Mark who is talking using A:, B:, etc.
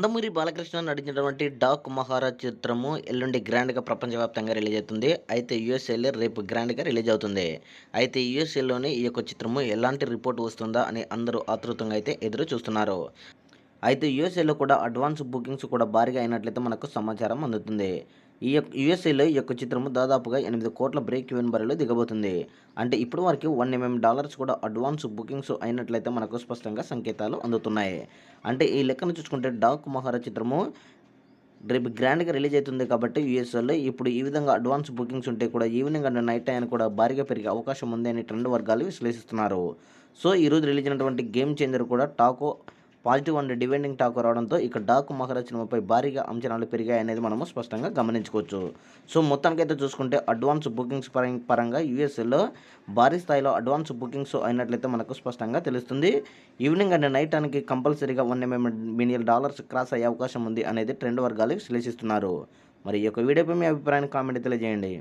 A: నందమూరి బాలకృష్ణ నటించినటువంటి 'డాక్ మహారాజ్' చిత్రము ఎల్లుండి గ్రాండ్‌గా ప్రపంచవ్యాప్తంగా రిలీజ్ అవుతుంది. అయితే యూఎస్ఏలో రేపు గ్రాండ్‌గా రిలీజ్ అవుతుంది. అయితే యూఎస్ఏలోని ఈ యొక్క చిత్రము ఎలాంటి రిపోర్ట్ వస్తుందా అని అందరూ ఆతృతంగా అయితే ఎదురు చూస్తున్నారు. అయితే యూఎస్ఏలో కూడా అడ్వాన్స్ బుకింగ్స్ కూడా భారీగా అయినట్లయితే మనకు సమాచారం అందుతుంది. యూఎస్ఏలో ఈ యొక్క చిత్రము దాదాపుగా 8,00,00,00,000 బ్రేక్ ఈవెన్ బరిలో దిగబోతుంది. అంటే ఇప్పటి వరకు $1 కూడా అడ్వాన్స్ బుకింగ్స్ అయినట్లయితే మనకు స్పష్టంగా సంకేతాలు అందుతున్నాయి. అంటే ఈ లెక్కను చూసుకుంటే 'డాక్ మహారాజ్' చిత్రము రేపు గ్రాండ్‌గా రిలీజ్ అయితుంది కాబట్టి యూఎస్ఏలో ఇప్పుడు ఈ విధంగా అడ్వాన్స్ బుకింగ్స్ ఉంటే కూడా ఈవినింగ్ అండ్ నైట్ టైం కూడా భారీగా పెరిగే అవకాశం ఉంది అని ట్రెండ్ వర్గాలు విశ్లేషిస్తున్నారు. సో, ఈరోజు రిలీజ్ అయినటువంటి 'గేమ్ చేంజర్' కూడా పాజిటివ్ అండ్ డివైడింగ్ టాక్ రావడంతో ఇక 'డాక్ మహారాజ్' సినిమాపై భారీగా అంచనాలు పెరిగాయనేది మనము స్పష్టంగా గమనించుకోవచ్చు. సో, మొత్తానికైతే చూసుకుంటే అడ్వాన్స్ బుకింగ్స్ పరంగా యూఎస్ఏలో భారీ స్థాయిలో అడ్వాన్స్ బుకింగ్స్ అయినట్లయితే మనకు స్పష్టంగా తెలుస్తుంది. ఈవినింగ్ అండ్ నైట్ టైంకి కంపల్సరీగా $1 మిలియన్ క్రాస్ అయ్యే అవకాశం ఉంది అనేది ట్రెండ్ వర్గాలు విశ్లేషిస్తున్నారు. మరి ఈ యొక్క వీడియోపై మీ అభిప్రాయాన్ని కామెంట్ తెలియజేయండి.